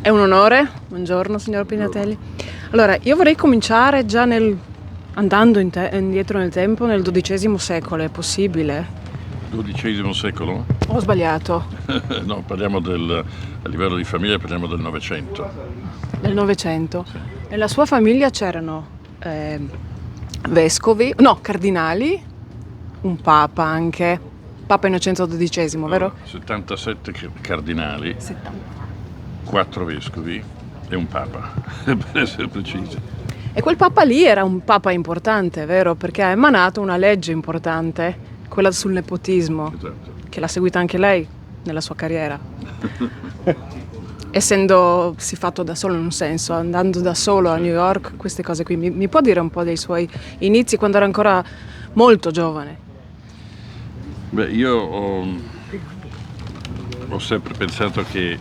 È un onore. Buongiorno, signor Pignatelli. Allora, io vorrei cominciare già andando indietro nel tempo, nel XII secolo. È possibile? XII secolo? Ho sbagliato. No, a livello di famiglia parliamo del Novecento. Del Novecento. Sì. Nella sua famiglia c'erano vescovi, no, cardinali, un papa anche, Papa Innocenzo XII, vero? 77 cardinali, 70. 4 vescovi e un papa, per essere precisi. E quel papa lì era un papa importante, vero? Perché ha emanato una legge importante, quella sul nepotismo, Esatto. che l'ha seguita anche lei nella sua carriera. Essendosi fatto da solo in un senso, andando da solo a New York, queste cose qui. Mi può dire un po' dei suoi inizi quando era ancora molto giovane? Beh, io ho sempre pensato che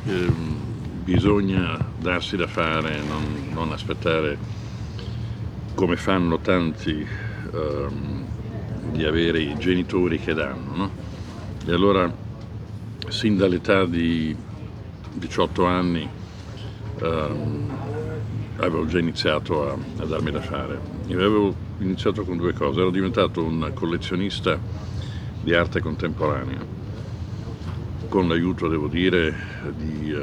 bisogna darsi da fare, non aspettare come fanno tanti di avere i genitori che danno, no? E allora, sin dall'età di 18 anni avevo già iniziato a darmi da fare. Io avevo iniziato con 2 cose: ero diventato un collezionista di arte contemporanea, con l'aiuto, devo dire, di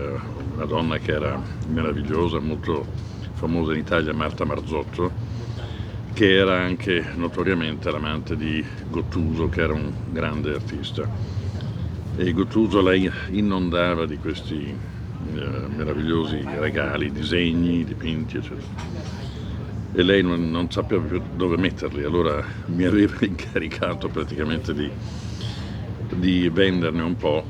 una donna che era meravigliosa, molto famosa in Italia, Marta Marzotto, che era anche notoriamente l'amante di Gottuso, che era un grande artista. E Gottuso lei inondava di questi meravigliosi regali, disegni, dipinti, eccetera. E lei non sapeva più dove metterli, allora mi aveva incaricato praticamente di venderne un po',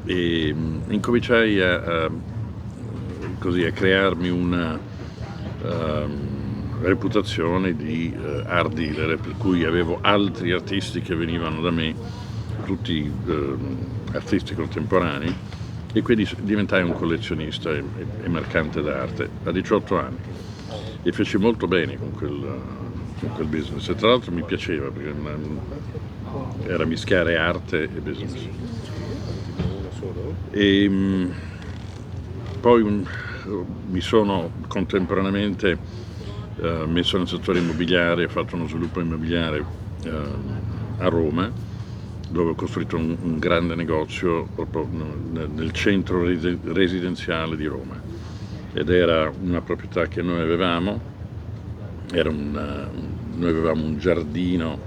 e incominciai a crearmi una reputazione di art dealer, per cui avevo altri artisti che venivano da me, tutti artisti contemporanei, e quindi diventai un collezionista e mercante d'arte a 18 anni, e feci molto bene con quel business, e tra l'altro mi piaceva perché era mischiare arte e business. E poi mi sono contemporaneamente messo nel settore immobiliare, ho fatto uno sviluppo immobiliare a Roma, dove ho costruito un grande negozio proprio nel centro residenziale di Roma, ed era una proprietà che noi avevamo. Noi avevamo un giardino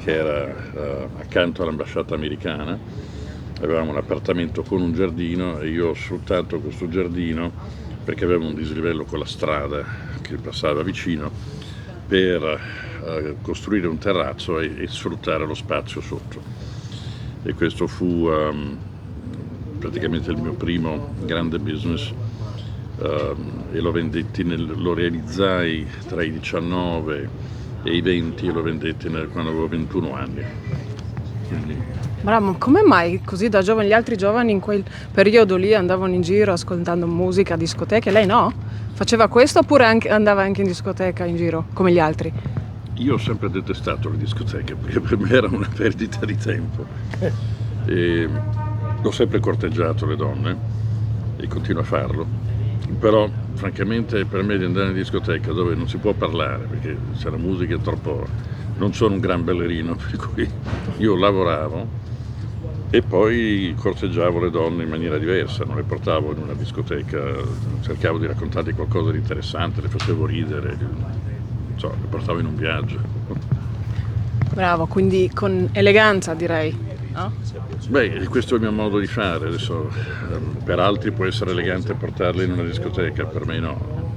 che era accanto all'ambasciata americana, avevamo un appartamento con un giardino, e io ho sfruttato questo giardino, perché aveva un dislivello con la strada che passava vicino, per costruire un terrazzo e sfruttare lo spazio sotto. E questo fu praticamente il mio primo grande business, e lo realizzai tra i 19 e i 20, e lo vendetti quando avevo 21 anni. Quindi... Bravo, come mai così da giovani? Gli altri giovani in quel periodo lì andavano in giro ascoltando musica, discoteche, lei no? Faceva questo oppure andava anche in discoteca in giro, come gli altri? Io ho sempre detestato le discoteche, perché per me era una perdita di tempo. E ho sempre corteggiato le donne, e continuo a farlo, però francamente per me di andare in discoteca dove non si può parlare, perché se la musica è troppo... Non sono un gran ballerino, per cui io lavoravo e poi corteggiavo le donne in maniera diversa, non le portavo in una discoteca, cercavo di raccontargli qualcosa di interessante, le facevo ridere, le portavo in un viaggio. Bravo, quindi con eleganza direi, no? Beh, questo è il mio modo di fare. Adesso per altri può essere elegante portarle in una discoteca, per me no.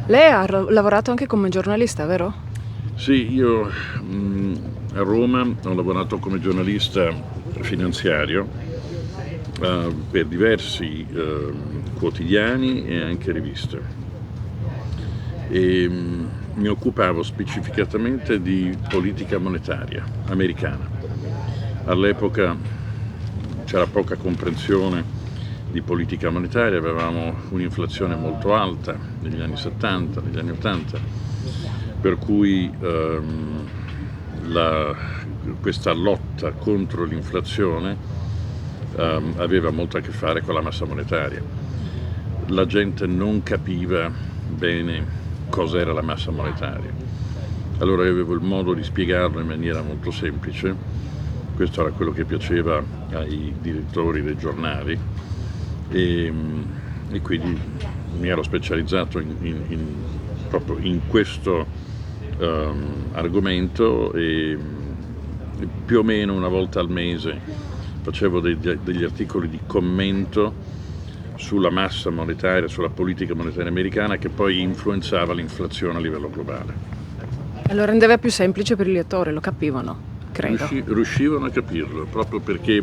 Lei ha lavorato anche come giornalista, vero? Sì, io a Roma ho lavorato come giornalista finanziario per diversi quotidiani e anche riviste, e mi occupavo specificatamente di politica monetaria americana. All'epoca c'era poca comprensione di politica monetaria, avevamo un'inflazione molto alta negli anni 70, negli anni 80, per cui questa lotta contro l'inflazione aveva molto a che fare con la massa monetaria. la gente non capiva bene cos'era la massa monetaria. Allora io avevo il modo di spiegarlo in maniera molto semplice, questo era quello che piaceva ai direttori dei giornali e quindi mi ero specializzato proprio in questo argomento e più o meno una volta al mese facevo degli articoli di commento sulla massa monetaria, sulla politica monetaria americana che poi influenzava l'inflazione a livello globale. E lo rendeva più semplice per i lettori, lo capivano, credo. Riuscivano a capirlo, proprio perché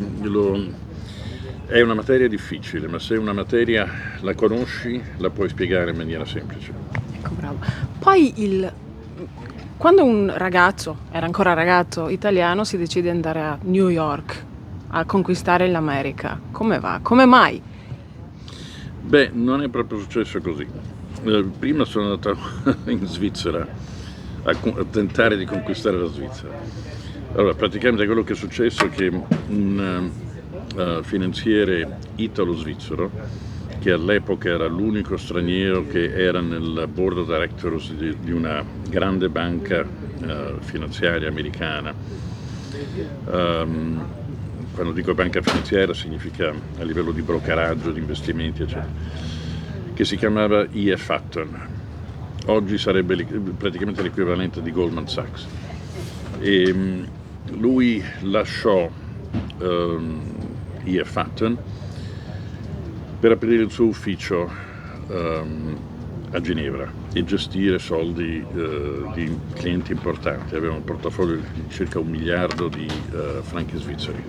è una materia difficile, ma se una materia la conosci la puoi spiegare in maniera semplice. Ecco, bravo. Poi quando un ragazzo, era ancora ragazzo italiano, si decide di andare a New York a conquistare l'America, come va? Come mai? Beh, non è proprio successo così. Prima sono andato in Svizzera a tentare di conquistare la Svizzera. Allora, praticamente quello che è successo è che un finanziere italo-svizzero, che all'epoca era l'unico straniero che era nel board of directors di una grande banca finanziaria americana. Quando dico banca finanziaria significa a livello di brokeraggio, di investimenti, eccetera, che si chiamava E.F. Hutton. Oggi sarebbe praticamente l'equivalente di Goldman Sachs. E lui lasciò E.F. Hutton per aprire il suo ufficio a Ginevra e gestire soldi di clienti importanti. Aveva un portafoglio di circa 1 miliardo di franchi svizzeri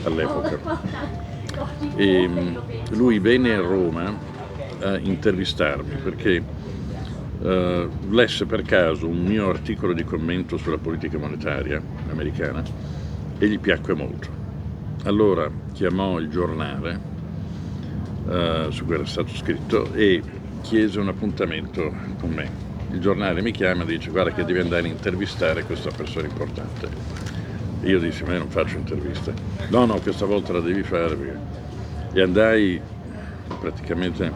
all'epoca. E lui venne a Roma a intervistarmi perché lesse per caso un mio articolo di commento sulla politica monetaria americana e gli piacque molto. Allora chiamò il giornale su cui era stato scritto e chiese un appuntamento con me. Il giornale mi chiama e dice: guarda che devi andare a intervistare questa persona importante. E io dissi: ma io non faccio interviste. No, questa volta la devi fare perché... E andai praticamente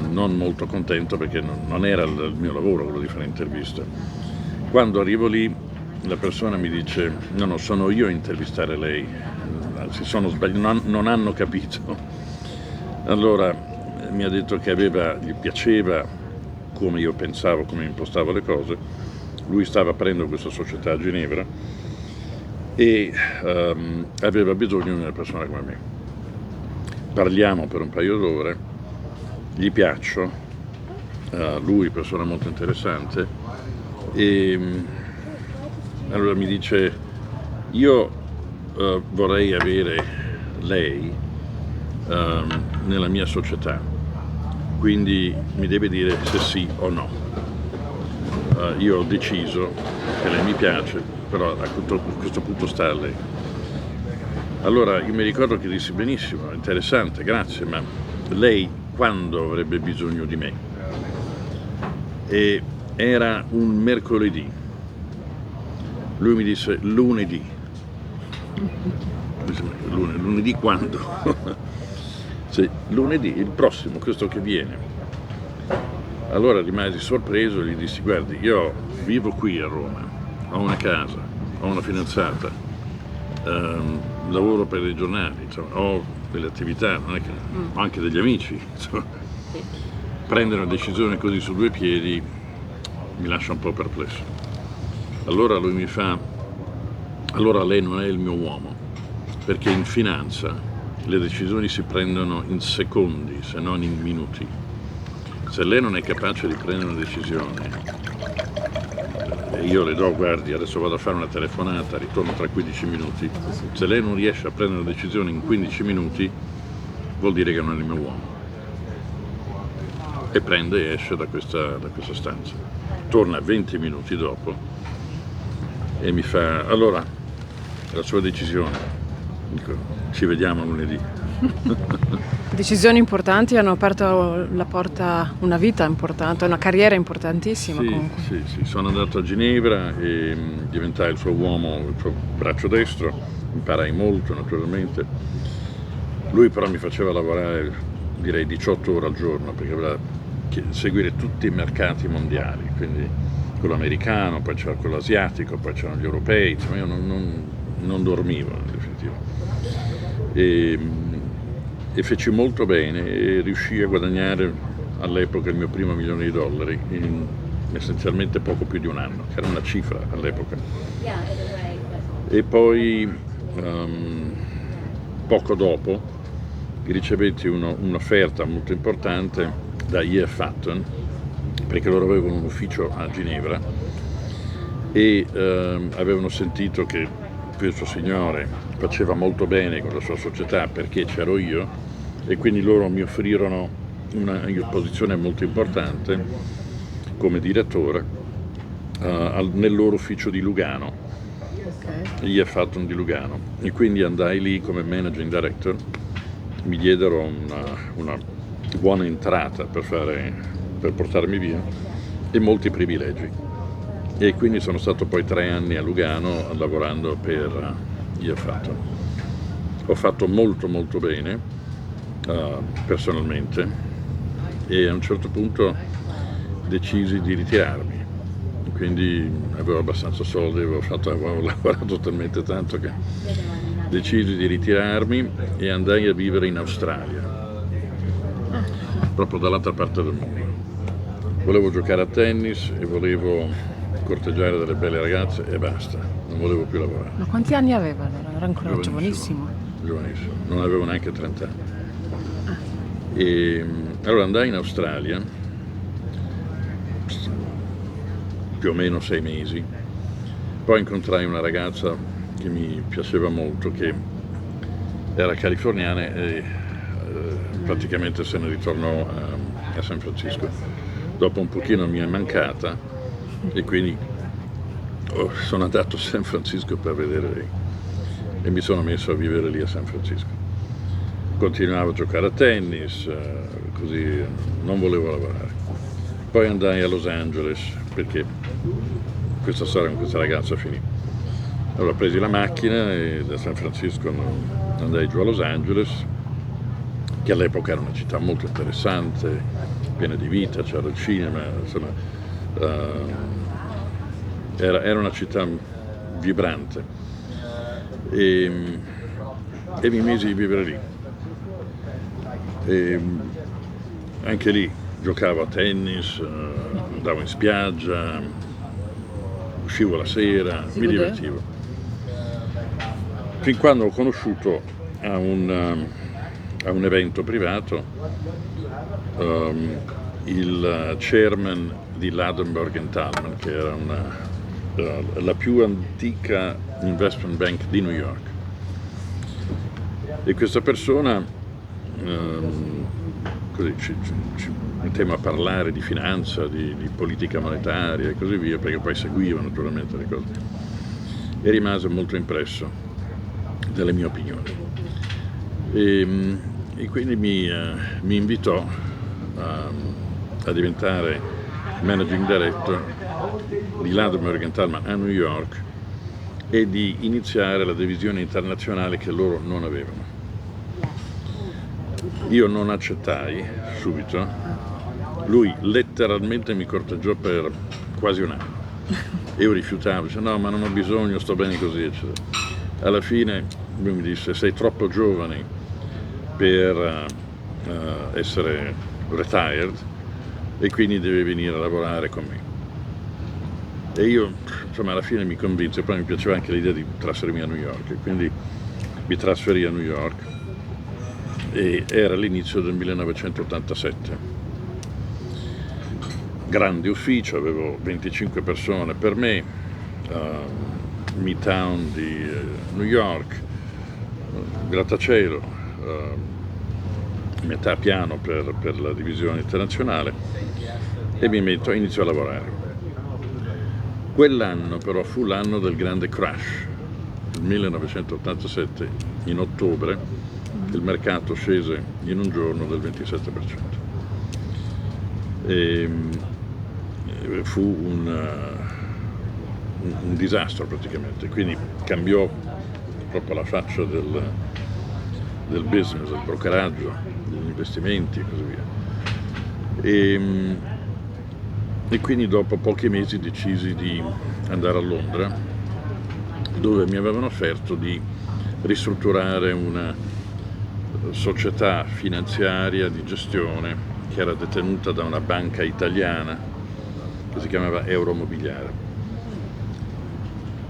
non molto contento perché non era il mio lavoro quello di fare interviste. Quando arrivo lì la persona mi dice: no, sono io a intervistare lei, si sono sbagliati, non hanno capito. Allora mi ha detto che gli piaceva come io pensavo, come impostavo le cose. Lui stava aprendo questa società a Ginevra e aveva bisogno di una persona come me. Parliamo per un paio d'ore, gli piaccio, lui persona molto interessante, e allora mi dice: io vorrei avere lei nella mia società, quindi mi deve dire se sì o no. Io ho deciso che lei mi piace, però a questo punto sta a lei. Allora io mi ricordo che dissi: benissimo, interessante, grazie, ma lei quando avrebbe bisogno di me? E era un mercoledì. Lui mi disse: lunedì. Lunedì quando? Sì, lunedì, il prossimo, questo che viene. Allora rimasi sorpreso e gli dissi: guardi, io vivo qui a Roma, ho una casa, ho una fidanzata, lavoro per dei giornali, insomma, ho delle attività, non è che ho anche degli amici, insomma. Prendere una decisione così su due piedi mi lascia un po' perplesso. Allora lui mi fa: allora lei non è il mio uomo, perché in finanza le decisioni si prendono in secondi, se non in minuti. Se lei non è capace di prendere una decisione, io le do: guardi, adesso vado a fare una telefonata, ritorno tra 15 minuti. Se lei non riesce a prendere una decisione in 15 minuti, vuol dire che non è il mio uomo. E prende e esce da questa stanza. Torna 20 minuti dopo e mi fa: allora, la sua decisione? Dico: ci vediamo lunedì. Decisioni importanti hanno aperto la porta a una vita importante, una carriera importantissima. Sì, comunque. sì, sono andato a Ginevra e diventai il suo uomo, il suo braccio destro, imparai molto naturalmente. Lui però mi faceva lavorare direi 18 ore al giorno, perché doveva seguire tutti i mercati mondiali, quindi quello americano, poi c'era quello asiatico, poi c'erano gli europei, insomma io non dormivo in definitiva. E feci molto bene e riuscii a guadagnare all'epoca il mio primo $1.000.000 in essenzialmente poco più di un anno, che era una cifra all'epoca. E poi poco dopo ricevetti un'offerta molto importante da E.F. Hutton, perché loro avevano un ufficio a Ginevra e avevano sentito che questo signore faceva molto bene con la sua società perché c'ero io, e quindi loro mi offrirono una posizione molto importante come direttore nel loro ufficio di Lugano, E.F. Hutton di Lugano, e quindi andai lì come managing director. Mi diedero una buona entrata per portarmi via e molti privilegi, e quindi sono stato poi 3 anni a Lugano lavorando per E.F. Hutton. Ho fatto molto molto bene personalmente, e a un certo punto decisi di ritirarmi, quindi avevo abbastanza soldi, avevo lavorato talmente tanto che decisi di ritirarmi e andai a vivere in Australia, proprio dall'altra parte del mondo. Volevo giocare a tennis e volevo corteggiare delle belle ragazze e basta, non volevo più lavorare. Ma quanti anni aveva allora? Era ancora giovanissimo. Giovanissimo, non avevo neanche 30 anni. E allora andai in Australia, più o meno 6 mesi, poi incontrai una ragazza che mi piaceva molto, che era californiana e praticamente se ne ritornò a San Francisco. Dopo un pochino mi è mancata e quindi sono andato a San Francisco per vedere lei e mi sono messo a vivere lì a San Francisco. Continuavo a giocare a tennis, così non volevo lavorare. Poi andai a Los Angeles perché questa storia con questa ragazza finì. Allora presi la macchina e da San Francisco andai giù a Los Angeles, che all'epoca era una città molto interessante, piena di vita, c'era il cinema, insomma, era una città vibrante, e mi misi a vivere lì. E anche lì giocavo a tennis, andavo in spiaggia, uscivo la sera, mi divertivo. Fin quando ho conosciuto a un evento privato il chairman di Ladenburg Thalmann, che era la più antica investment bank di New York. E questa persona così ci mettemmo a parlare di finanza, di politica monetaria e così via, perché poi seguiva naturalmente le cose, e rimase molto impresso delle mie opinioni. E quindi mi invitò a diventare managing director di Ladenburg Thalmann a New York e di iniziare la divisione internazionale che loro non avevano. Io non accettai subito, lui letteralmente mi corteggiò per quasi un anno. Io rifiutavo, dicevo no, ma non ho bisogno, sto bene così, eccetera. Alla fine lui mi disse: sei troppo giovane per essere retired e quindi devi venire a lavorare con me. E io, insomma, alla fine mi convinse, poi mi piaceva anche l'idea di trasferirmi a New York, e quindi mi trasferì a New York, e era l'inizio del 1987. Grande ufficio, avevo 25 persone per me, Midtown di New York, grattacielo, metà piano per la divisione internazionale, e inizio a lavorare. Quell'anno però fu l'anno del grande crash, il 1987, in ottobre, il mercato scese in un giorno del 27%. E fu un disastro praticamente, quindi cambiò proprio la faccia del business, del brokeraggio, degli investimenti e così via. E quindi dopo pochi mesi decisi di andare a Londra, dove mi avevano offerto di ristrutturare una società finanziaria di gestione che era detenuta da una banca italiana che si chiamava Euromobiliare.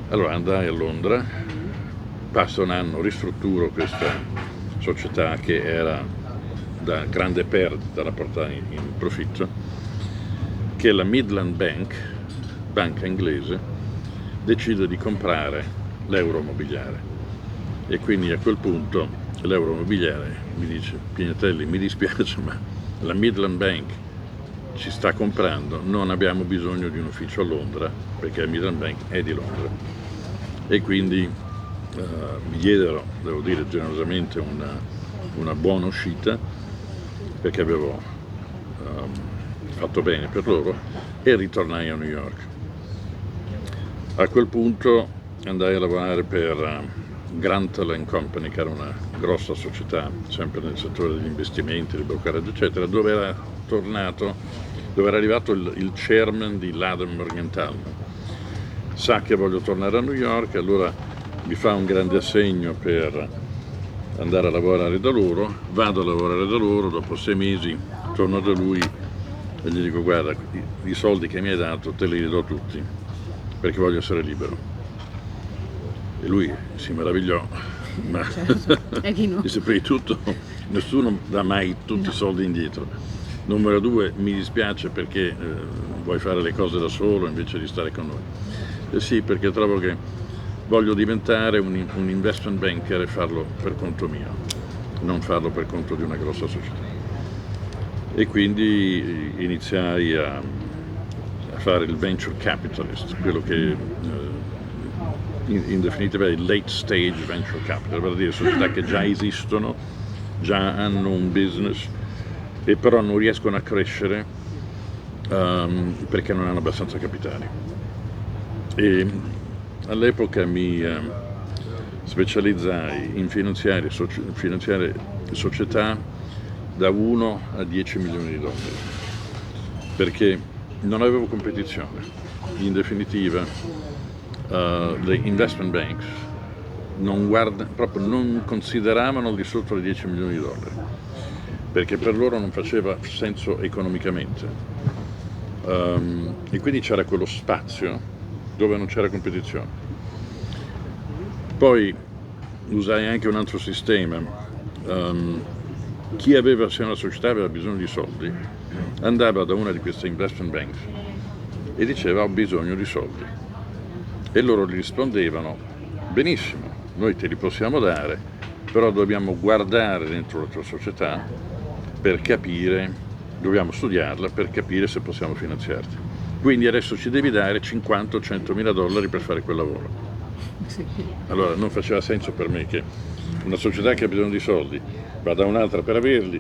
Allora andai a Londra, passa un anno, ristrutturo questa società che era da grande perdita da portare in profitto, che la Midland Bank, banca inglese, decide di comprare l'Euromobiliare. E quindi a quel punto l'Euromobiliare mi dice: Pignatelli, mi dispiace, ma la Midland Bank ci sta comprando, non abbiamo bisogno di un ufficio a Londra, perché la Midland Bank è di Londra. E quindi mi diedero, devo dire generosamente, una buona uscita, perché avevo fatto bene per loro, e ritornai a New York. A quel punto andai a lavorare per Grantall & Company, che era una grossa società sempre nel settore degli investimenti, del brokeraggio eccetera, dove era arrivato il chairman di Laden Morgenthau. Sa che voglio tornare a New York, allora mi fa un grande assegno per andare a lavorare da loro. Vado a lavorare da loro, dopo 6 mesi torno da lui e gli dico: guarda, i soldi che mi hai dato te li do tutti, perché voglio essere libero. E lui si meravigliò, ma Certo. E chi no? disse: prima di tutto nessuno dà mai tutti i soldi indietro. Numero 2, mi dispiace perché vuoi fare le cose da solo invece di stare con noi. E sì, perché trovo che voglio diventare un investment banker e farlo per conto mio, non farlo per conto di una grossa società. E quindi iniziai a fare il venture capitalist, quello che in definitiva è il late stage venture capital, vale a dire società che già esistono, già hanno un business e però non riescono a crescere perché non hanno abbastanza capitali. E all'epoca mi specializzai in finanziare società da 1 a 10 milioni di dollari, perché non avevo competizione. In definitiva, le investment banks proprio non consideravano al di sotto dei 10 milioni di dollari, perché per loro non faceva senso economicamente. E quindi c'era quello spazio dove non c'era competizione. Poi usai anche un altro sistema. Se una società aveva bisogno di soldi, andava da una di queste investment banks e diceva: ho bisogno di soldi. E loro gli rispondevano: benissimo, noi te li possiamo dare, però dobbiamo guardare dentro la tua società per capire, dobbiamo studiarla per capire se possiamo finanziarti. Quindi adesso ci devi dare 50 o 100 mila dollari per fare quel lavoro. Sì. Allora non faceva senso per me che una società che ha bisogno di soldi va da un'altra per averli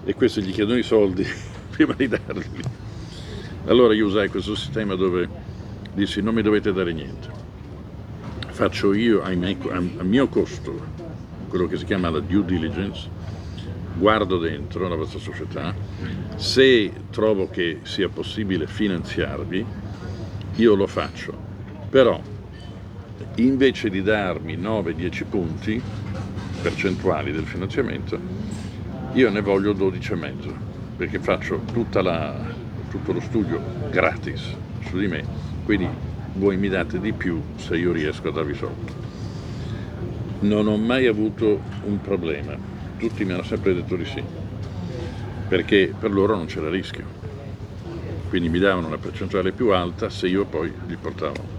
e questi gli chiedono i soldi prima di darli. Allora io usai questo sistema dove dissi: non mi dovete dare niente, faccio io a mio costo quello che si chiama la due diligence, guardo dentro la vostra società, se trovo che sia possibile finanziarvi io lo faccio, però invece di darmi 9-10 punti percentuali del finanziamento, io ne voglio 12,5, perché faccio tutto lo studio gratis su di me, quindi voi mi date di più se io riesco a darvi soldi. Non ho mai avuto un problema, tutti mi hanno sempre detto di sì, perché per loro non c'era rischio, quindi mi davano una percentuale più alta se io poi gli portavo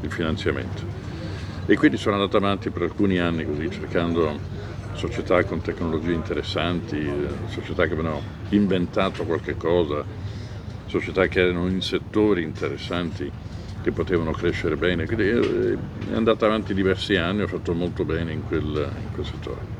il finanziamento. E quindi sono andato avanti per alcuni anni così, cercando società con tecnologie interessanti, società che avevano inventato qualche cosa, società che erano in settori interessanti che potevano crescere bene. Quindi è andata avanti diversi anni, ho fatto molto bene in quel settore.